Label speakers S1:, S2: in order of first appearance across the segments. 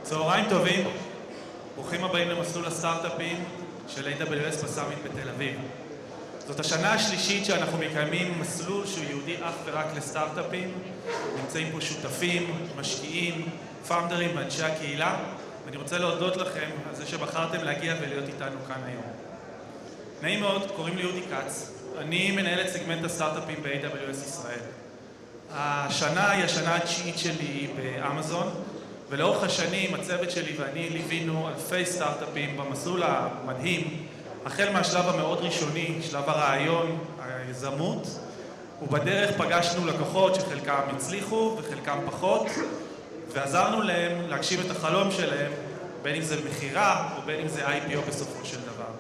S1: צהריים טובים, ברוכים הבאים למסלול הסטארט-אפים של AWS בסאמיט בתל אביב. זאת השנה השלישית שאנחנו מקיימים מסלול שהוא ייעודי אך ורק לסטארט-אפים. נמצאים פה שותפים, משקיעים, פאונדרים ואנשי הקהילה. ואני רוצה להודות לכם על זה שבחרתם להגיע ולהיות איתנו כאן היום. נעים מאוד, קוראים לי יהודי כץ. אני מנהל את סגמנט הסטארט-אפים ב-AWS ישראל. השנה היא השנה התשיעית שלי באמזון, ולאורך השנים הצוות שלי ואני ליווינו אלפי סטארט-אפים במסלול המדהים, החל מהשלב המאוד ראשוני, שלב הרעיון, היזמות, ובדרך פגשנו לקוחות שחלקם הצליחו וחלקם פחות, ועזרנו להם להגשים את החלום שלהם, בין אם זה מחירה או בין אם זה IPO בסופו של דבר.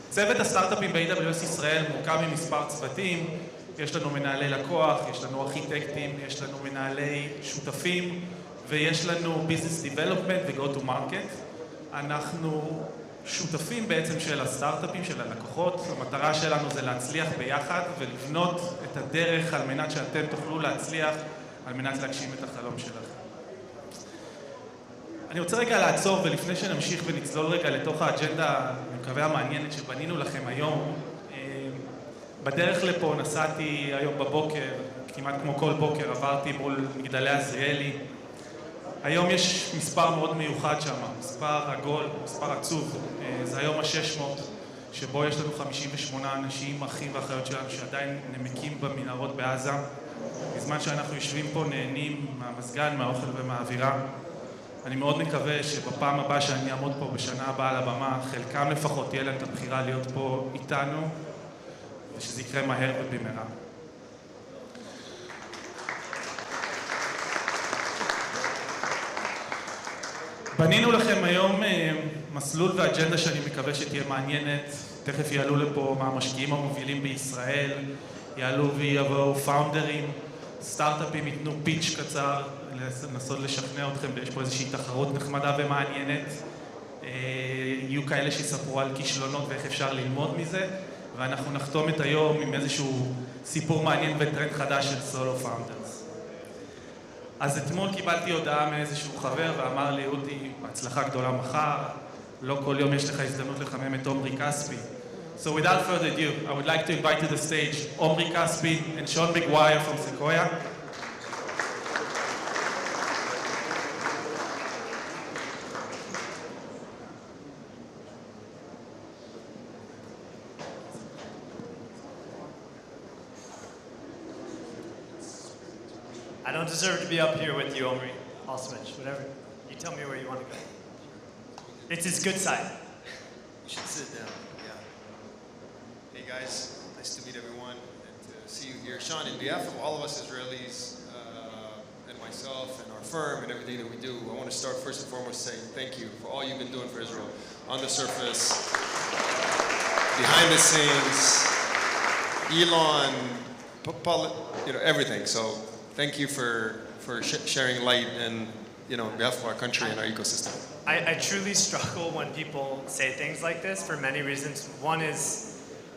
S1: צוות הסטארט-אפים ב-AWS ישראל מורכב ממספר צוותים. יש לנו מנהלי לקוח, יש לנו ארכיטקטים, יש לנו מנהלי שותפים, ויש לנו Business Development ו-Go to Market. אנחנו שותפים בעצם של הסטארט-אפים, של הלקוחות. המטרה שלנו זה להצליח ביחד ולבנות את הדרך על מנת שאתם תוכלו להצליח, על מנת להגשים את החלום שלכם. אני רוצה רגע לעצור, ולפני שנמשיך ונצלול רגע לתוך האג'נדה, אני מקווה המעניינת שבנינו לכם היום. בדרך לפה נסעתי היום בבוקר, כמעט כמו כל בוקר עברתי מול מגדלי עזריאלי. היום יש מספר מאוד מיוחד שם, מספר עגול, מספר עצוב. זה היום ה-600, שבו יש לנו 58 אנשים, אחים ואחיות שלנו שעדיין נמקים במנהרות בעזה. בזמן שאנחנו יושבים פה נהנים מהמזגן, מהאוכל ומהאווירה. אני מאוד מקווה שבפעם הבאה שאני אעמוד פה בשנה הבאה על הבמה, חלקם לפחות תהיה להם את הבחירה להיות פה איתנו, ושזה יקרה מהר ובמהרה. בנינו לכם היום מסלול ואג'נדה שאני מקווה שתהיה מעניינת. תכף יעלו לפה מהמשקיעים המובילים בישראל, יעלו ויבואו פאונדרים, סטארט-אפים ייתנו פיץ' קצר, לנסות לשכנע אתכם, ויש פה איזושהי תחרות נחמדה ומעניינת. יהיו כאלה שיספרו על כישלונות ואיך אפשר ללמוד מזה, ואנחנו נחתום את היום עם איזשהו סיפור מעניין וטרנד חדש של סולו פאונדרס. אז אתמול קיבלתי הודעה מאיזשהו חבר ואמר לי, יהודי, בהצלחה גדולה מחר, לא כל יום יש לך הזדמנות לחמם את עומרי כספי. So without further ado, I would like to invite to the stage Omri Caspi and Sean McGuire from Sequoia.
S2: I don't deserve to be up here with you, Omri. I'll switch, whatever. You tell me where you want to go. It's his good side.
S3: You should sit down, yeah. Hey guys, nice to meet everyone and to see you here. Sean, in behalf of all of us Israelis and myself and our firm and everything that we do, I want to start first and foremost saying thank you for all you've been doing for Israel. On the surface, behind the scenes, Elon, everything. So thank you for sharing light and, on behalf of our country and our ecosystem.
S2: I truly struggle when people say things like this for many reasons. One is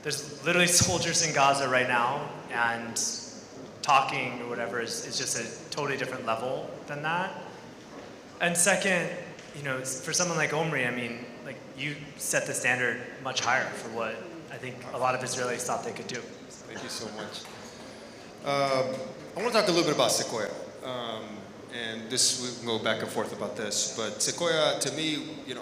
S2: there's literally soldiers in Gaza right now, and talking or whatever is just a totally different level than that. And second, for someone like Omri, I mean, like you set the standard much higher for what I think a lot of Israelis thought they could do.
S3: Thank you so much. I want to talk a little bit about Sequoia. And we can go back and forth about this. But Sequoia, to me,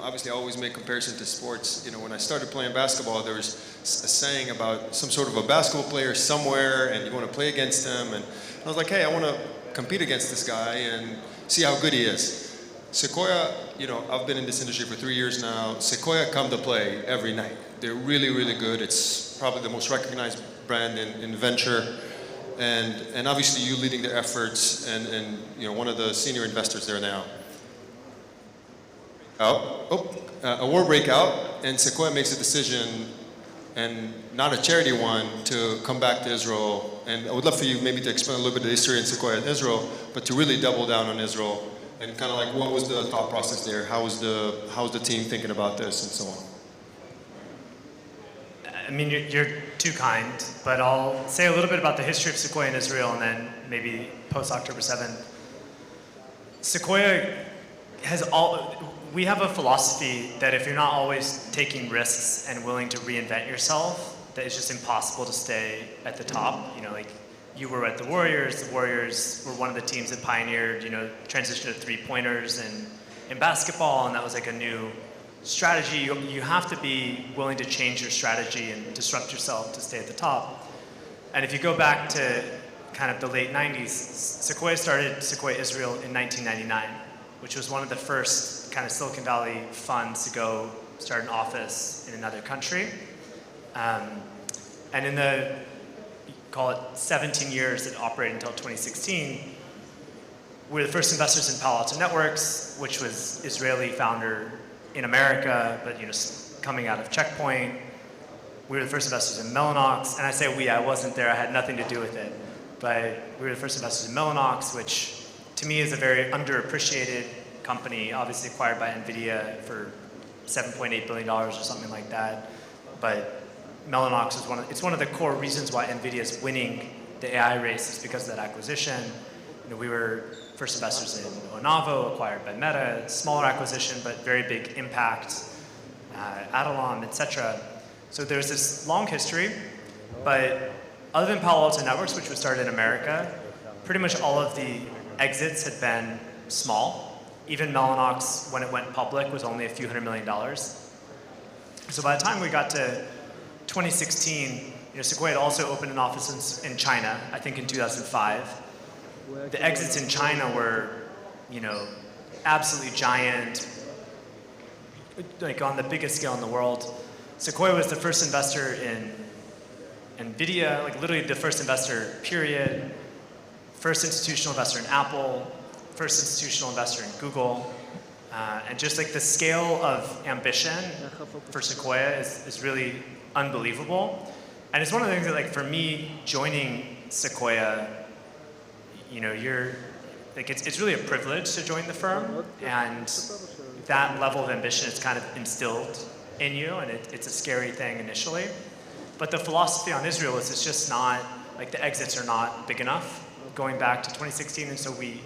S3: obviously I always make comparison to sports. When I started playing basketball, there was a saying about some sort of a basketball player somewhere and you want to play against him. And I was like, hey, I want to compete against this guy and see how good he is. Sequoia, I've been in this industry for 3 years now. Sequoia come to play every night. They're really, really good. It's probably the most recognized brand in venture. And obviously you leading their efforts and one of the senior investors there now. A war breakout, and Sequoia makes a decision, and not a charity one, to come back to Israel. And I would love for you maybe to explain a little bit of the history in Sequoia in Israel, but to really double down on Israel and kind of like what was the thought process there, how was the team thinking about this, and so on.
S2: I mean, you're too kind, but I'll say a little bit about the history of Sequoia in Israel and then maybe post-October 7th. Sequoia we have a philosophy that if you're not always taking risks and willing to reinvent yourself, that it's just impossible to stay at the top. You know, like you were at the Warriors. The Warriors were one of the teams that pioneered, you know, transition to three-pointers in basketball, and that was like a new strategy. You have to be willing to change your strategy and disrupt yourself to stay at the top. And if you go back to kind of the late 90s, Sequoia started Sequoia Israel in 1999, which was one of the first kind of Silicon Valley funds to go start an office in another country. And in the, call it 17 years that it operated until 2016, we were the first investors in Palo Alto Networks, which was Israeli founder in America, but you know, coming out of Checkpoint. We were the first investors in Mellanox, and I say we, I wasn't there, I had nothing to do with it. But we were the first investors in Mellanox, which to me is a very underappreciated company, obviously acquired by NVIDIA for $7.8 billion or something like that. But Mellanox is one of the core reasons why NVIDIA is winning the AI race is because of that acquisition. You know, we were first investors in Onavo, acquired by Meta, smaller acquisition, but very big impact, Adalon, etc. So there's this long history, but other than Palo Alto Networks, which was started in America, pretty much all of the exits had been small. Even Mellanox, when it went public, was only a few $100 million. So by the time we got to 2016, you know, Sequoia had also opened an office in China, I think in 2005. The exits in China were, you know, absolutely giant, like on the biggest scale in the world. Sequoia was the first investor in NVIDIA, like literally the first investor, period. First institutional investor in Apple, first institutional investor in Google. And just like the scale of ambition for Sequoia is really unbelievable. And it's one of the things that, like, for me, joining Sequoia, you know, it's really a privilege to join the firm, and that level of ambition is kind of instilled in you, and it's a scary thing initially. But the philosophy on Israel is it's just not, like, the exits are not big enough going back to 2016, and so we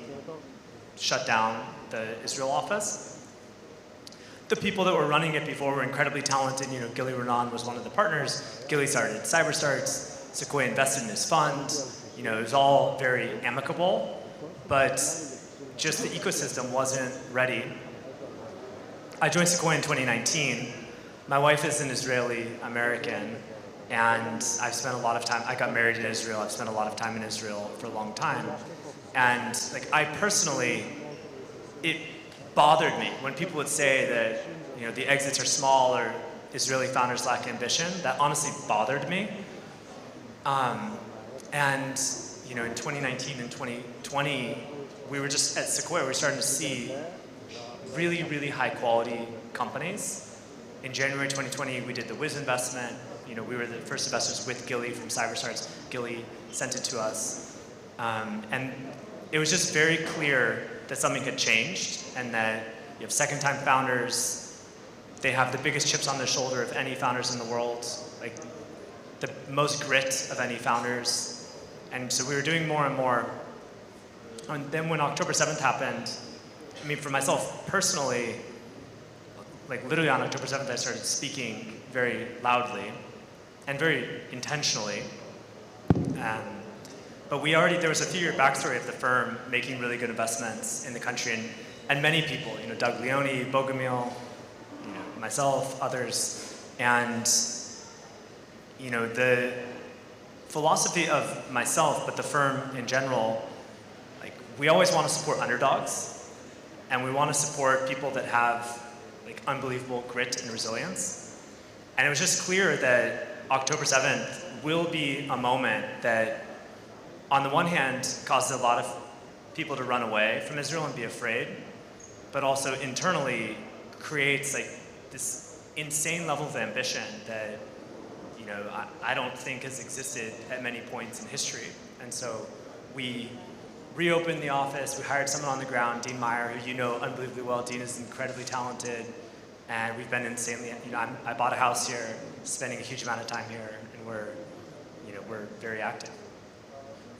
S2: shut down the Israel office. The people that were running it before were incredibly talented. You know, Gilly Renan was one of the partners. Gilly started CyberStarts. Sequoia invested in his fund. You know, it was all very amicable, but just the ecosystem wasn't ready. I joined Sequoia in 2019. My wife is an Israeli American, and I've spent a lot of time, I got married in Israel. I've spent a lot of time in Israel for a long time. And like, I personally, it bothered me when people would say that, you know, the exits are small or Israeli founders lack ambition. That honestly bothered me. And you know, in 2019 and 2020, we were just at Sequoia, we were starting to see really, really high quality companies. In January 2020, we did the Wiz investment. You know, we were the first investors with Gilly from CyberStarts. Gilly sent it to us. And it was just very clear that something had changed, and that you have second-time founders. They have the biggest chips on their shoulder of any founders in the world, like the most grit of any founders. And so we were doing more and more. And then when October 7th happened, I mean, for myself personally, like literally on October 7th, I started speaking very loudly and very intentionally. But there was a few-year backstory of the firm making really good investments in the country, and many people, you know, Doug Leone, Bogomil, you know, myself, others. And, you know, the philosophy of myself, but the firm in general, like, we always want to support underdogs, and we want to support people that have like unbelievable grit and resilience. And it was just clear that October 7th will be a moment that, on the one hand, causes a lot of people to run away from Israel and be afraid, but also internally creates like this insane level of ambition that, you know, I don't think has existed at many points in history. And so we reopened the office, we hired someone on the ground, Dean Meyer, who you know unbelievably well. Dean is incredibly talented, and we've been insanely, you know, I bought a house here, spending a huge amount of time here, and we're very active.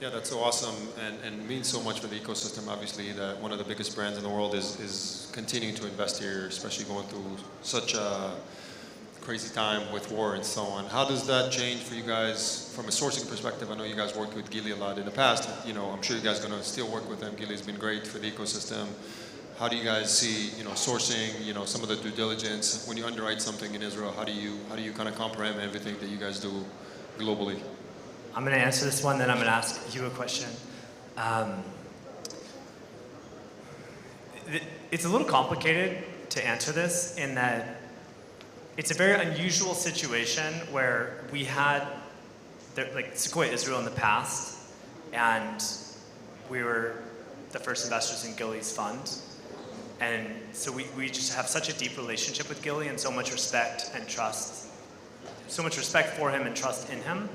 S3: Yeah, that's so awesome and means so much for the ecosystem, obviously, that one of the biggest brands in the world is continuing to invest here, especially going through such a crazy time with war and so on. How does that change for you guys from a sourcing perspective? I know you guys worked with Gili a lot in the past. You know, I'm sure you guys are going to still work with them. Gili's been great for the ecosystem. How do you guys see, you know, sourcing, you know, some of the due diligence when you underwrite something in Israel? How do you kind of comprehend everything that you guys do globally?
S2: I'm going to answer this one, then I'm going to ask you a question. It's a little complicated to answer this in that it's a very unusual situation where we had, like Sequoia Israel in the past, and we were the first investors in Gili's fund. And so we just have such a deep relationship with Gili and so much respect and trust, so much respect for him and trust in him.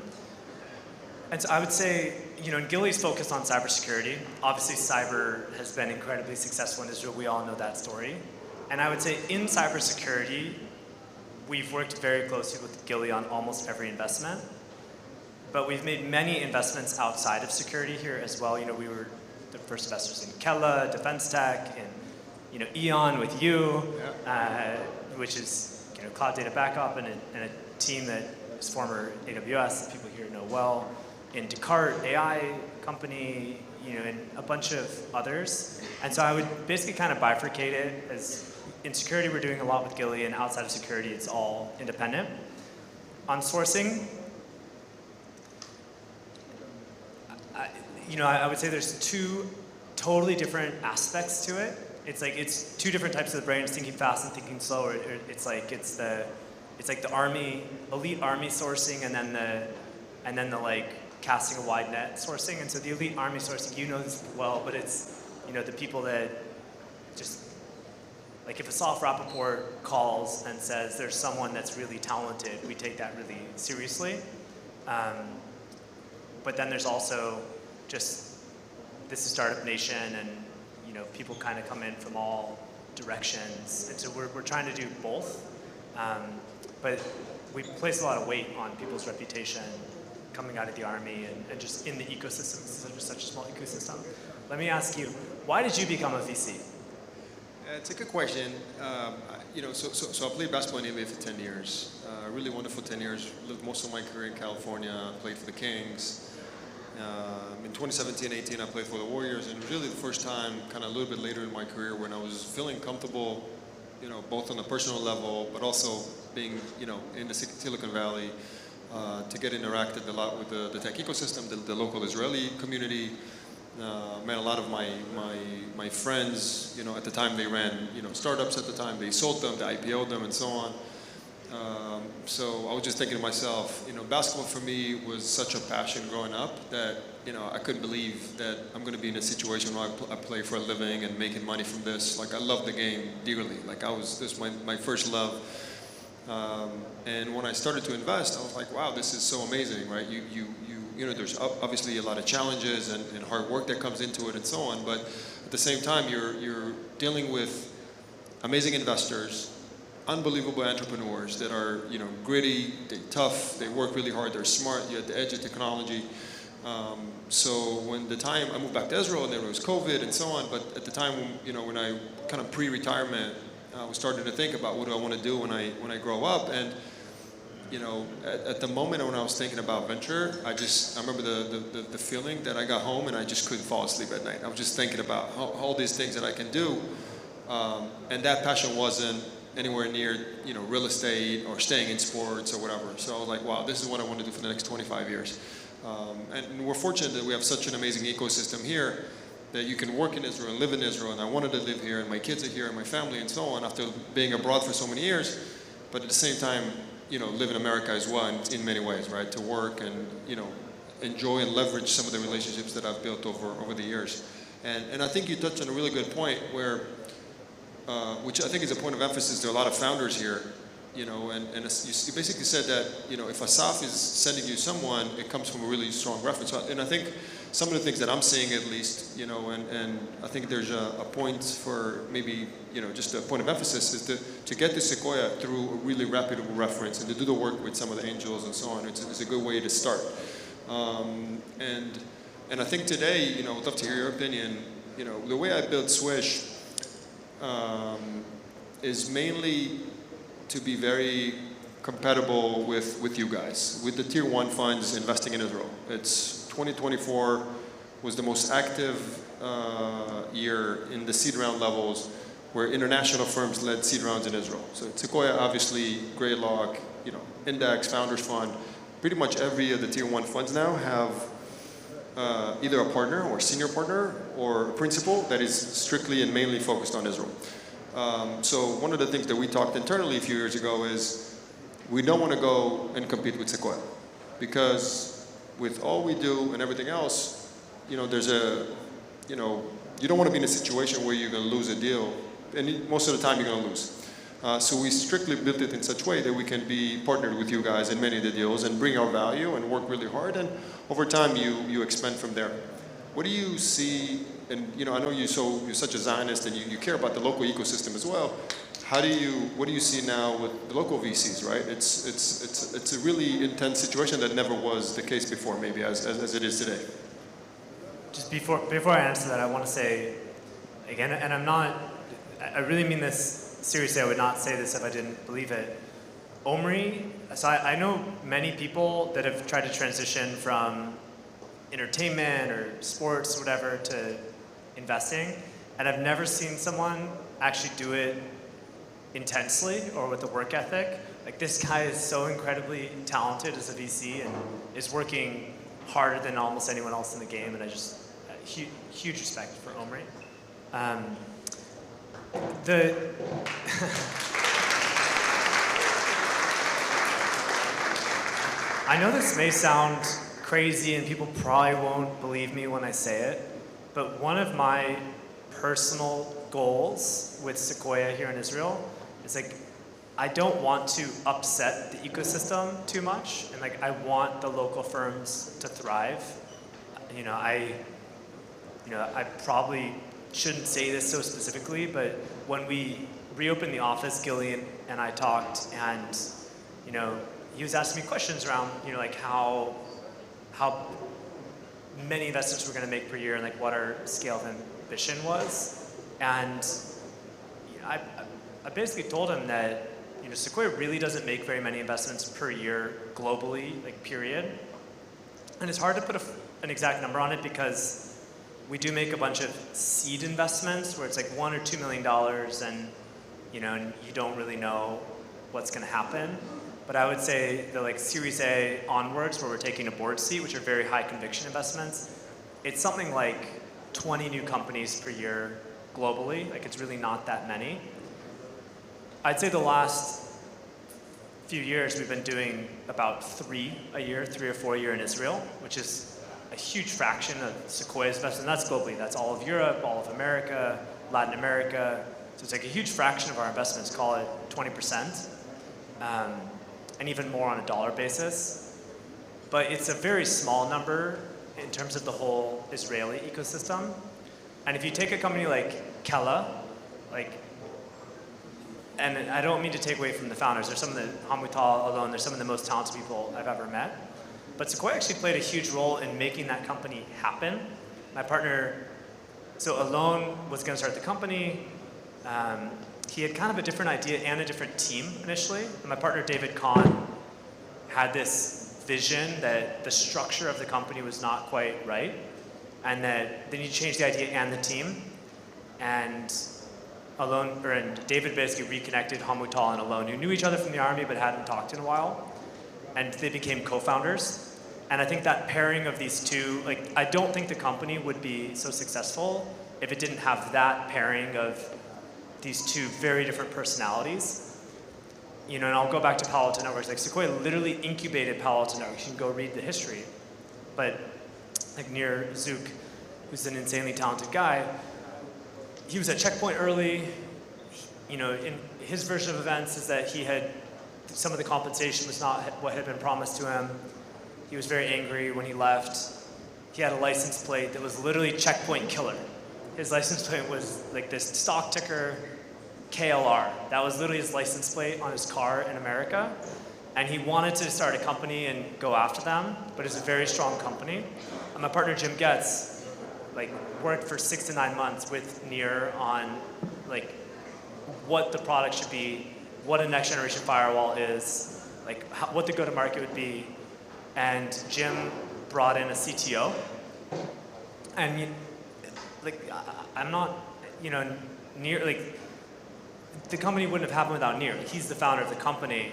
S2: And so I would say, you know, Gili's focused on cybersecurity. Obviously, cyber has been incredibly successful in Israel. We all know that story. And I would say in cybersecurity, we've worked very closely with Gili on almost every investment. But we've made many investments outside of security here as well. You know, we were the first investors in Kella, Defense Tech, and you know, Eon with you, which is, you know, cloud data backup, and a team that is former AWS that people here know well. In Descartes AI company, you know, and a bunch of others. And so I would basically kind of bifurcate it as in security we're doing a lot with Gili, and outside of security it's all independent. On sourcing, I would say there's two totally different aspects to it. It's like it's two different types of the brain. It's thinking fast and thinking slow. Or it's like the army, elite army sourcing, and then the like casting a wide net sourcing. And so the elite army sourcing, you know this well, but it's, you know, the people that just, like if Asaf Rappaport calls and says there's someone that's really talented, we take that really seriously. But then there's also just, this is Startup Nation, and you know, people kind of come in from all directions. And so we're trying to do both. But we place a lot of weight on people's reputation coming out of the Army and just in the ecosystem, because it's such a small ecosystem. Let me ask you, why did you become a VC?
S3: It's a good question. So I played basketball in NBA for 10 years. Really wonderful 10 years. Lived most of my career in California. Played for the Kings. In 2017-18, I played for the Warriors, and really the first time, kind of a little bit later in my career, when I was feeling comfortable, you know, both on a personal level, but also being, you know, in the Silicon Valley, to get interacted a lot with the tech ecosystem, the local Israeli community. Met a lot of my friends, you know, at the time they ran, you know, startups at the time, they sold them, they IPO'd them and so on. So I was just thinking to myself, you know, basketball for me was such a passion growing up that, you know, I couldn't believe that I'm going to be in a situation where I play for a living and making money from this. Like, I love the game dearly. Like, this was my first love. And when I started to invest, I was like, wow, this is so amazing, right? You know, there's obviously a lot of challenges and hard work that comes into it and so on, but at the same time, you're dealing with amazing investors, unbelievable entrepreneurs that are, you know, gritty, they're tough, they work really hard, they're smart, you're at the edge of technology. So when the time I moved back to Israel, and there was COVID and so on, but at the time, you know, when I kind of pre-retirement, I was starting to think about what do I want to do when I grow up, and you know, at the moment when I was thinking about venture, I remember the feeling that I got home and I just couldn't fall asleep at night. I was just thinking about all these things that I can do, and that passion wasn't anywhere near, you know, real estate or staying in sports or whatever. So I was like, wow, this is what I want to do for the next 25 years. And we're fortunate that we have such an amazing ecosystem here that you can work in Israel and live in Israel, and I wanted to live here, and my kids are here, and my family, and so on, after being abroad for so many years, but at the same time, you know, live in America as well in many ways, right? To work and, you know, enjoy and leverage some of the relationships that I've built over the years. And I think you touched on a really good point where, which I think is a point of emphasis to a lot of founders here, you know, and you basically said that, you know, if Asaf is sending you someone, it comes from a really strong reference. And I think some of the things that I'm seeing, at least, you know, and I think there's a point for maybe, you know, just a point of emphasis is to get to Sequoia through a really reputable reference and to do the work with some of the angels and so on. It's a good way to start. And And I think today, you know, I'd love to hear your opinion. You know, the way I build Swish is mainly to be very compatible with you guys, with the tier one funds investing in Israel. It's 2024 was the most active year in the seed round levels where international firms led seed rounds in Israel. So Sequoia, obviously, Greylock, you know, Index, Founders Fund, pretty much every of the tier one funds now have either a partner or senior partner or a principal that is strictly and mainly focused on Israel. So one of the things that we talked internally a few years ago is we don't want to go and compete with Sequoia because with all we do and everything else, you know, there's a, you know, you don't want to be in a situation where you're going to lose a deal, and most of the time you're going to lose. So we strictly built it in such a way that we can be partnered with you guys in many of the deals and bring our value and work really hard, and over time you expand from there. What do you see? And you know, I know you're such a Zionist and you care about the local ecosystem as well. What do you see now with the local VCs, right? It's a really intense situation that never was the case before, maybe as it is today.
S2: Just before I answer that, I want to say, again, and I really mean this seriously, I would not say this if I didn't believe it. Omri, so I know many people that have tried to transition from entertainment or sports, whatever, to investing, and I've never seen someone actually do it intensely or with a work ethic. Like, this guy is so incredibly talented as a VC and is working harder than almost anyone else in the game, and I just huge respect for Omri. I know this may sound crazy and people probably won't believe me when I say it, but one of my personal goals with Sequoia here in Israel is, like, I don't want to upset the ecosystem too much, and like I want the local firms to thrive. I probably shouldn't say this so specifically, but when we reopened the office, Gillian and I talked, and he was asking me questions around like how many investments we're going to make per year and like what our scale of ambition was, and I basically told him that Sequoia really doesn't make very many investments per year globally, like period. And it's hard to put an exact number on it because we do make a bunch of seed investments where it's like $1 or $2 million, and and you don't really know what's going to happen. But I would say the like Series A onwards, where we're taking a board seat, which are very high conviction investments, it's something like 20 new companies per year globally. Like, it's really not that many. I'd say the last few years we've been doing about 3 or 4 a year in Israel, which is a huge fraction of Sequoia's investment. That's globally. That's all of Europe, all of America, Latin America. So it's like a huge fraction of our investments, call it 20%, and even more on a dollar basis. But it's a very small number in terms of the whole Israeli ecosystem. And if you take a company like Kela, and I don't mean to take away from the founders. They're some of the, Hamutal alone, they're some of the most talented people I've ever met. But Sequoia actually played a huge role in making that company happen. My partner, so Alone was going to start the company. He had kind of a different idea and a different team initially. And my partner, David Kahn, had this vision that the structure of the company was not quite right, and that they need to change the idea and the team. And David basically reconnected Hamutal and Alone, who knew each other from the army but hadn't talked in a while, and they became co-founders. And I think that pairing of these two, like, I don't think the company would be so successful if it didn't have that pairing of these two very different personalities. And I'll go back to Palo Alto Networks. Like, Sequoia literally incubated Palo Alto Networks. You can go read the history. But like Nir Zook, who's an insanely talented guy, he was at Checkpoint early. In his version of events is that some of the compensation was not what had been promised to him. He was very angry when he left. He had a license plate that was literally Checkpoint Killer. His license plate was like this stock ticker KLR. That was literally his license plate on his car in America. And he wanted to start a company and go after them, but it's a very strong company. my partner Jim Getz, like worked for 6 to 9 months with Nir on like what the product should be, what a next generation firewall is, like what the go-to-market would be, and Jim brought in a CTO, and like I'm not, Nir, like the company wouldn't have happened without Nir. He's the founder of the company,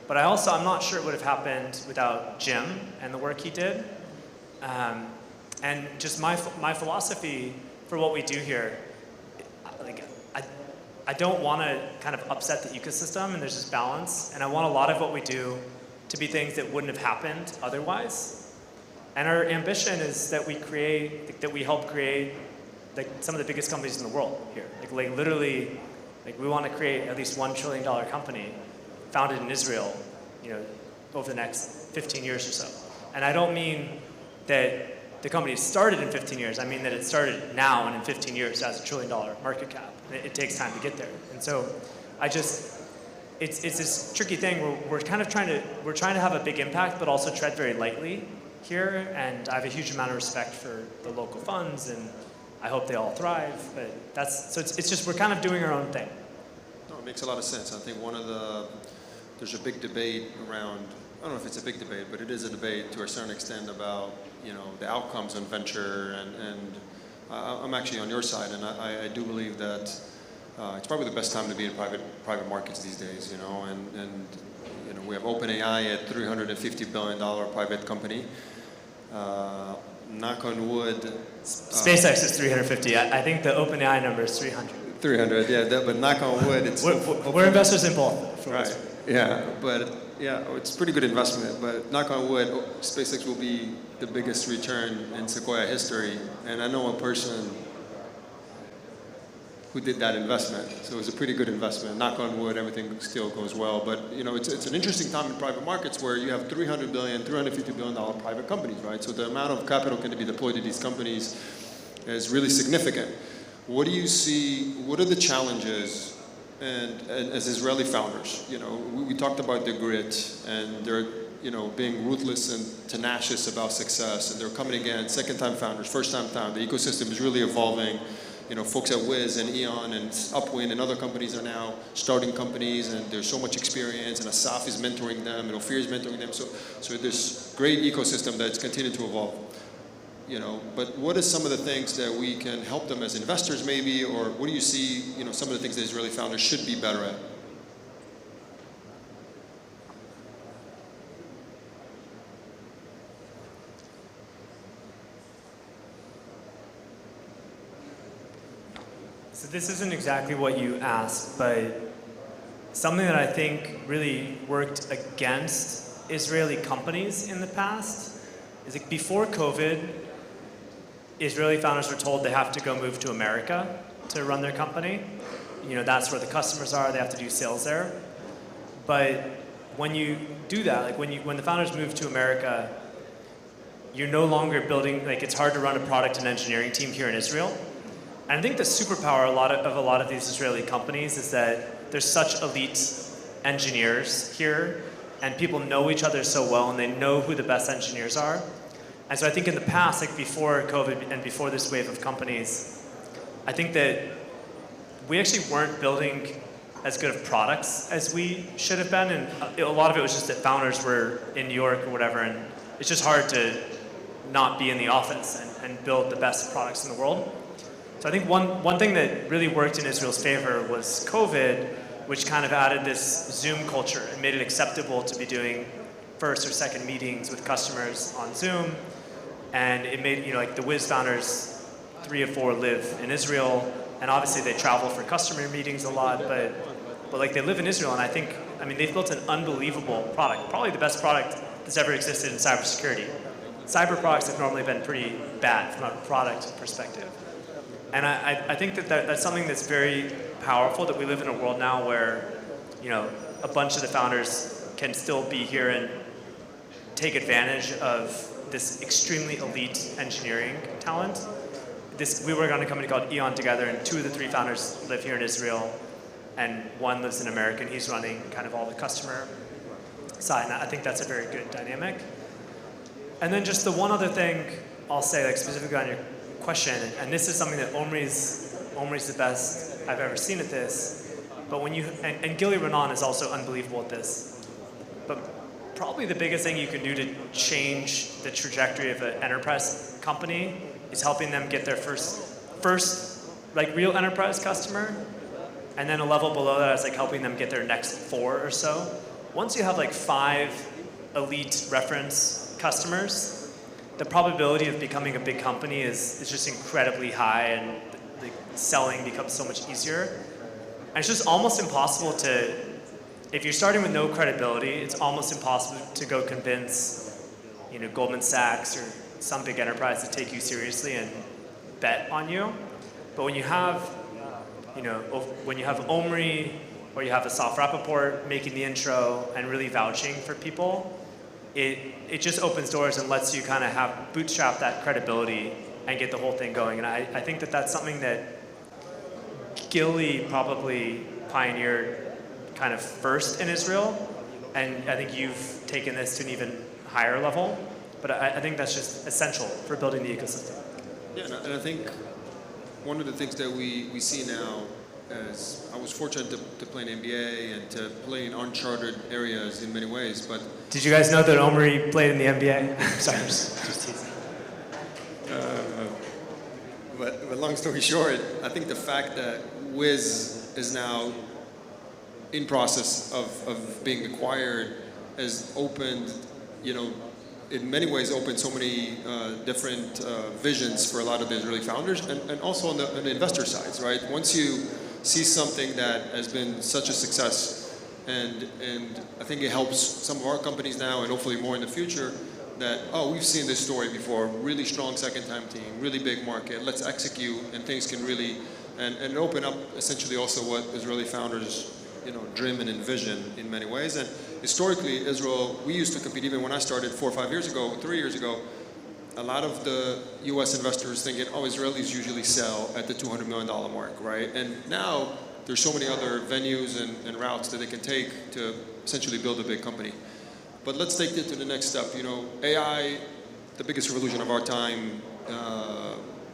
S2: but I'm not sure it would have happened without Jim and the work he did. And just my philosophy for what we do here, like I don't want to kind of upset the ecosystem, and there's this balance, and I want a lot of what we do to be things that wouldn't have happened otherwise. And our ambition is that we help create like some of the biggest companies in the world here. Like literally, like we want to create at least $1 trillion company founded in Israel, over the next 15 years or so. And I don't mean that the company started in 15 years. I mean that it started now, and in 15 years it has $1 trillion market cap. It takes time to get there. And so it's this tricky thing where we're trying to have a big impact, but also tread very lightly here. And I have a huge amount of respect for the local funds, and I hope they all thrive. But it's just we're kind of doing our own thing.
S3: No, it makes a lot of sense. I think there's a big debate around, I don't know if it's a big debate, but it is a debate to a certain extent about, the outcomes on venture, and I'm actually on your side, and I do believe that it's probably the best time to be in private markets these days, and we have OpenAI at $350 billion private company. Knock on wood.
S2: SpaceX is 350. I think the OpenAI number is 300.
S3: 300, yeah, but knock on wood, it's...
S2: We're investors in both.
S3: Right, yeah, but it's a pretty good investment, but knock on wood, SpaceX will be the biggest return in Sequoia history, and I know a person who did that investment, so it was a pretty good investment. Knock on wood, everything still goes well, but it's an interesting time in private markets where you have $300 billion, $350 billion private companies, right? So the amount of capital can be deployed to these companies is really significant. What do you see, what are the challenges, and as Israeli founders, we talked about the grit, and they're, being ruthless and tenacious about success, and they're coming again, second-time founders, first-time founders. The ecosystem is really evolving. Folks at Wiz and Eon and Upwind and other companies are now starting companies, and there's so much experience, and Asaf is mentoring them, and Ophir is mentoring them. So there's great ecosystem that's continued to evolve. But what are some of the things that we can help them as investors maybe, or what do you see, some of the things that Israeli founders should be better at?
S2: So this isn't exactly what you asked, but something that I think really worked against Israeli companies in the past is like before COVID, Israeli founders were told they have to go move to America to run their company. That's where the customers are, they have to do sales there. But when you do that, like when the founders move to America, you're no longer building, like it's hard to run a product and engineering team here in Israel. And I think the superpower of a lot of these Israeli companies is that there's such elite engineers here, and people know each other so well, and they know who the best engineers are. And so I think in the past, like before COVID and before this wave of companies, I think that we actually weren't building as good of products as we should have been, and a lot of it was just that founders were in New York or whatever, and it's just hard to not be in the office and build the best products in the world. So I think one thing that really worked in Israel's favor was COVID, which kind of added this Zoom culture and made it acceptable to be doing first or second meetings with customers on Zoom. And it made, like the Wiz founders, 3 or 4 live in Israel, and obviously they travel for customer meetings a lot, but like they live in Israel, and I mean, they've built an unbelievable product, probably the best product that's ever existed in cybersecurity. Cyber products have normally been pretty bad from a product perspective. And I think that's something that's very powerful, that we live in a world now where, a bunch of the founders can still be here and take advantage of this extremely elite engineering talent. We work on a company called Eon together, and 2 of the 3 founders live here in Israel, and 1 lives in America, and he's running kind of all the customer side, and I think that's a very good dynamic. And then just the one other thing I'll say, like, specifically on your question, and this is something that Omri's the best I've ever seen at this. But when you and Gilly Renan is also unbelievable at this. But probably the biggest thing you can do to change the trajectory of an enterprise company is helping them get their first like real enterprise customer, and then a level below that is like helping them get their next 4 or so. Once you have like 5 elite reference customers, the probability of becoming a big company is just incredibly high, and the selling becomes so much easier. And it's just almost impossible to, if you're starting with no credibility, it's almost impossible to go convince, Goldman Sachs or some big enterprise to take you seriously and bet on you. But when you have, when you have Omri or you have a Soft Rappaport making the intro and really vouching for people, it just opens doors and lets you kind of have bootstrap that credibility and get the whole thing going. And I think that that's something that Gilly probably pioneered kind of first in Israel, and I think you've taken this to an even higher level. But I think that's just essential for building the ecosystem.
S3: Yeah, and I think one of the things that we see now, as I was fortunate to play in NBA and to play in uncharted areas in many ways, but...
S2: Did you guys know that Omri played in the NBA? Sorry, just teasing.
S3: But long story short, I think the fact that Wiz is now in process of being acquired has opened, in many ways opened so many different visions for a lot of the Israeli founders, and also on the investor sides, right? Once you see something that has been such a success, and I think it helps some of our companies now and hopefully more in the future, that, we've seen this story before, really strong second-time team, really big market, let's execute, and things can really, and open up essentially also what Israeli founders, dream and envision in many ways. And historically, Israel, we used to compete, even when I started 4 or 5 years ago, 3 years ago, a lot of the US investors thinking, Israelis usually sell at the $200 million mark, right? And now there's so many other venues and routes that they can take to essentially build a big company. But let's take it to the next step. AI, the biggest revolution of our time.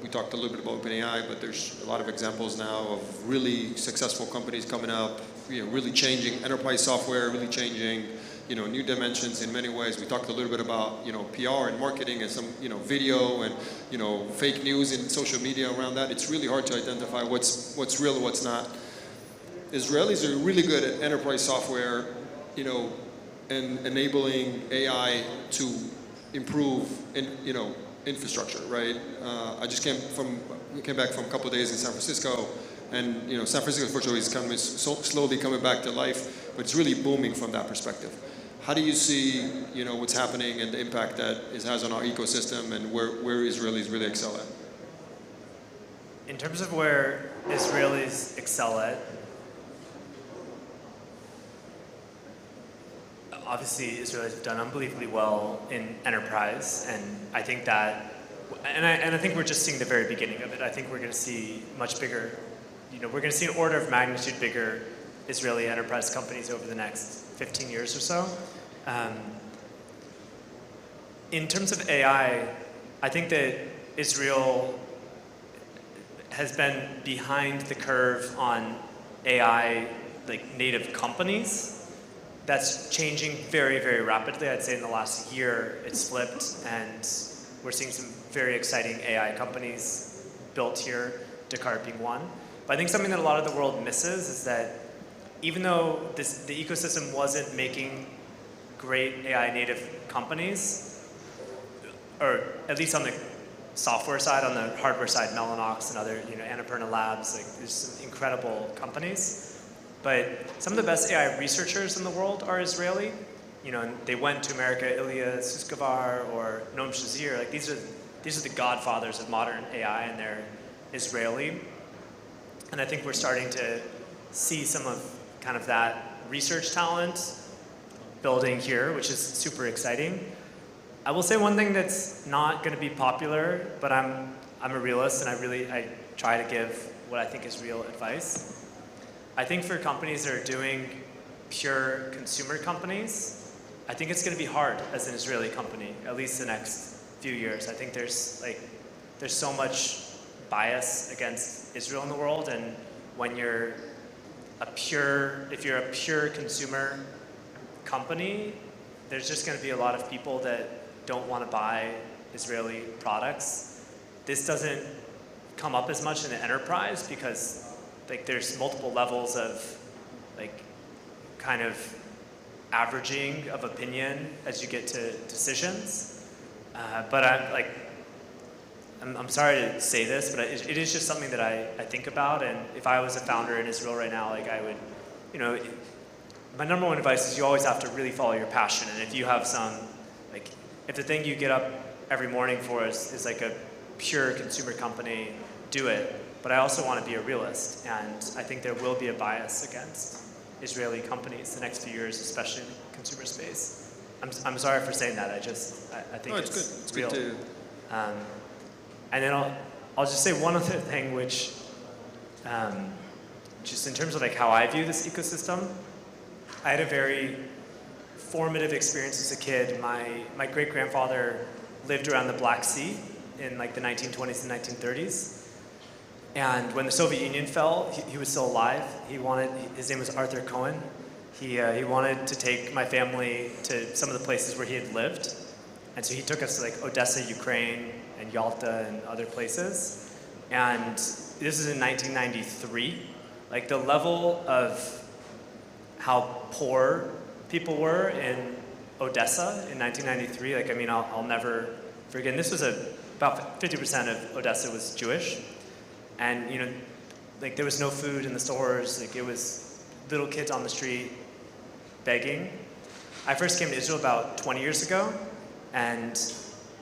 S3: We talked a little bit about OpenAI, but there's a lot of examples now of really successful companies coming up, really changing enterprise software, really changing, new dimensions in many ways. We talked a little bit about, PR and marketing and some, video and, fake news in social media around that. It's really hard to identify what's real and what's not. Israelis are really good at enterprise software, and enabling AI to improve, infrastructure, right? I just came back from a couple of days in San Francisco, and San Francisco, unfortunately, is slowly coming back to life, but it's really booming from that perspective. How do you see, what's happening and the impact that it has on our ecosystem, and where Israelis really excel at?
S2: In terms of where Israelis excel at, obviously Israelis have done unbelievably well in enterprise, and I think that, and I think we're just seeing the very beginning of it. I think we're going to see much bigger, we're going to see an order of magnitude bigger Israeli enterprise companies over the next 15 years or so. In terms of AI, I think that Israel has been behind the curve on AI, like native companies. That's changing very, very rapidly. I'd say in the last year, it's flipped, and we're seeing some very exciting AI companies built here, Dakar being one. But I think something that a lot of the world misses is that even though the ecosystem wasn't making great AI native companies, or at least on the software side, on the hardware side, Mellanox and other, Annapurna Labs, like there's some incredible companies. But some of the best AI researchers in the world are Israeli. And they went to America, Ilya Sutskever or Noam Shazir. Like these are the godfathers of modern AI, and they're Israeli. And I think we're starting to see some of kind of that research talent building here, which is super exciting. I will say one thing that's not going to be popular, but I'm a realist, and I try to give what I think is real advice. I think for companies that are doing pure consumer companies, I think it's going to be hard as an Israeli company, at least the next few years. I think there's so much bias against Israel in the world, and when you're if you're a pure consumer company, there's just going to be a lot of people that don't want to buy Israeli products. This doesn't come up as much in the enterprise because like there's multiple levels of like kind of averaging of opinion as you get to decisions. But I'm sorry to say this, but it is just something that I think about. And if I was a founder in Israel right now, like I would, you know, my number one advice is you always have to really follow your passion. And if you have some, like, if the thing you get up every morning for is like a pure consumer company, do it. But I also want to be a realist. And I think there will be a bias against Israeli companies the next few years, especially in the consumer space. I'm sorry for saying that. I think
S3: No, it's good. It's
S2: real.
S3: good to...
S2: And then I'll just say one other thing, which just in terms of like how I view this ecosystem, I had a very formative experience as a kid. My great-grandfather lived around the Black Sea in like the 1920s and 1930s. And when the Soviet Union fell, he was still alive. His name was Arthur Cohen. He wanted to take my family to some of the places where he had lived. And so he took us to like Odessa, Ukraine, and Yalta and other places. And this is in 1993. Like the level of how poor people were in Odessa in 1993, like, I mean, I'll never forget. And this was about 50% of Odessa was Jewish. And, you know, like there was no food in the stores. Like it was little kids on the street begging. I first came to Israel about 20 years ago. And,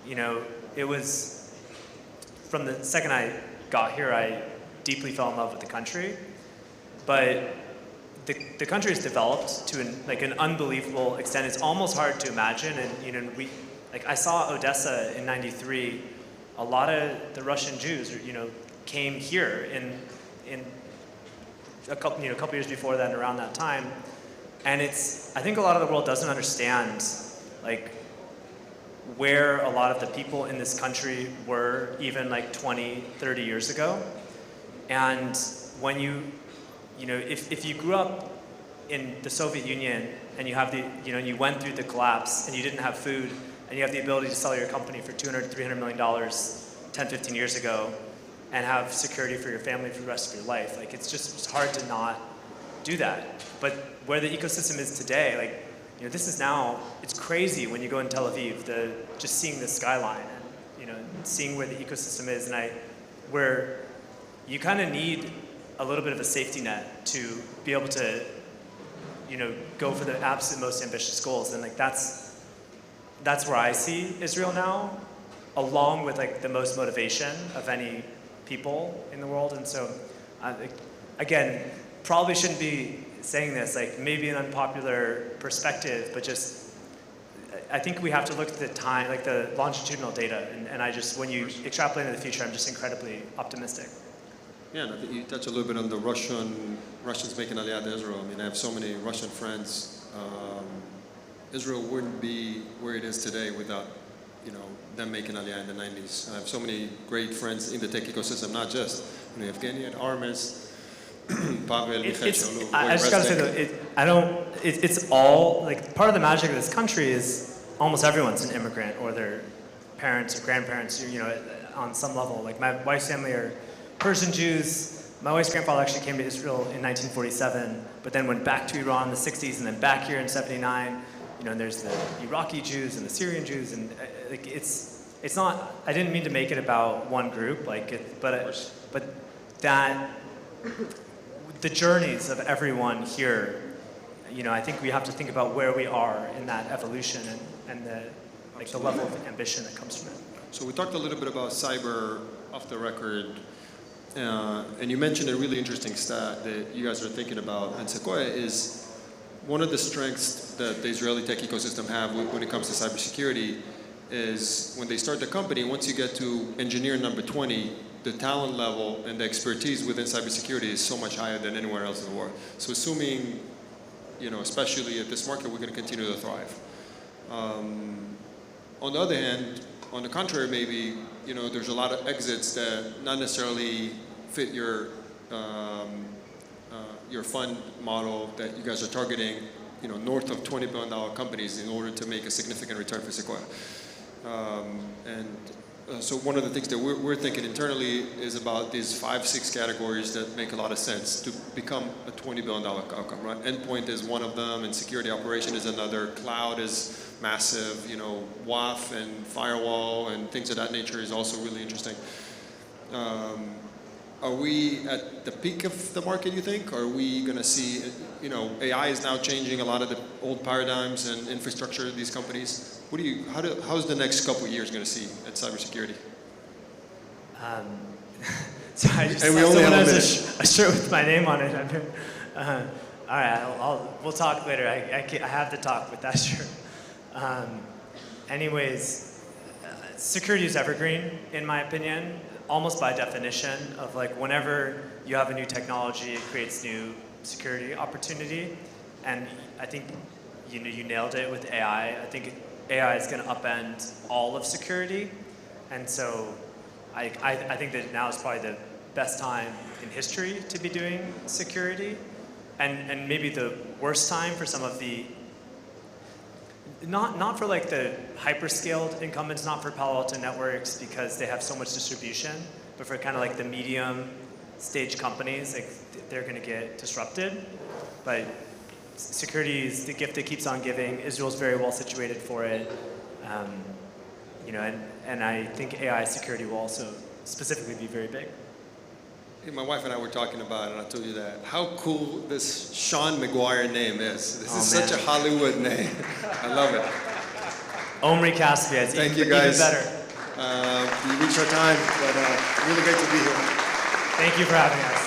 S2: you know, it was, from the second I got here, I deeply fell in love with the country. But the country has developed to an unbelievable extent. It's almost hard to imagine. And, you know, I saw Odessa in '93. A lot of the Russian Jews, you know, came here in a couple years before that and around that time. And I think a lot of the world doesn't understand, like, where a lot of the people in this country were even like 20, 30 years ago. And when you know, if you grew up in the Soviet Union and you have you went through the collapse and you didn't have food and you have the ability to sell your company for $200, $300 million 10, 15 years ago and have security for your family for the rest of your life, like it's hard to not do that. But where the ecosystem is today, like, you know, this is now, it's crazy when you go in Tel Aviv, just seeing the skyline and, you know, seeing where the ecosystem is, and where you kind of need a little bit of a safety net to be able to, you know, go for the absolute most ambitious goals. And like that's where I see Israel now, along with like the most motivation of any people in the world. And so, again, probably shouldn't be saying this, like maybe an unpopular perspective, but just I think we have to look at the time, like the longitudinal data, and when you extrapolate into the future, I'm just incredibly optimistic.
S3: Yeah, and I think you touch a little bit on the Russians making aliyah to Israel. I mean, I have so many Russian friends. Israel wouldn't be where it is today without, you know, them making aliyah in the 90s. I have so many great friends in the tech ecosystem, not just, you know, Evgeny and Armis, Pavel, Michael Shalom.
S2: I just gotta say though, it's all, like, part of the magic of this country is almost everyone's an immigrant, or their parents or grandparents, you know, on some level. Like my wife's family are Persian Jews. My wife's grandfather actually came to Israel in 1947, but then went back to Iran in the 60s and then back here in 79. You know, and there's the Iraqi Jews and the Syrian Jews, and like it's not, I didn't mean to make it about one group, like but that, the journeys of everyone here, you know, I think we have to think about where we are in that evolution and the level of ambition that comes from it.
S3: So we talked a little bit about cyber off the record, and you mentioned a really interesting stat that you guys are thinking about, and Sequoia is one of the strengths that the Israeli tech ecosystem have when it comes to cybersecurity is when they start the company, once you get to engineer number 20, the talent level and the expertise within cybersecurity is so much higher than anywhere else in the world. So assuming, you know, especially at this market, we're going to continue to thrive. On the other hand, on the contrary, maybe, there's a lot of exits that not necessarily fit your fund model that you guys are targeting, north of $20 billion companies in order to make a significant return for Sequoia. So one of the things that we're thinking internally is about these 5-6 categories that make a lot of sense to become a $20 billion outcome, right? Endpoint is one of them, and security operation is another. Cloud is massive, WAF and firewall and things of that nature is also really interesting. Are we at the peak of the market, you think? Are we going to see, AI is now changing a lot of the old paradigms and infrastructure of these companies. How's the next couple of years going to see at cybersecurity?
S2: So I just
S3: And we
S2: saw
S3: only
S2: someone
S3: have a
S2: has a shirt with my name on it. All right, we'll talk later. I have to talk with that shirt. Anyways, security is evergreen, in my opinion, almost by definition of like whenever you have a new technology, it creates new security opportunity. And I think you nailed it with AI. I think AI is going to upend all of security. And so I think that now is probably the best time in history to be doing security. And maybe the worst time for some of the, not for like the hyperscaled incumbents, not for Palo Alto Networks because they have so much distribution, but for kind of like the medium stage companies, like they're going to get disrupted. But security is the gift that keeps on giving. Israel's very well situated for it. And I think AI security will also specifically be very big.
S3: Hey, my wife and I were talking about it, and I told you that. How cool this Sean McGuire name is. This is such a Hollywood name. I love it.
S2: Omri Caspia.
S3: Thank you, guys.
S2: Even better.
S3: We reached our time, but really great to be here.
S2: Thank you for having us.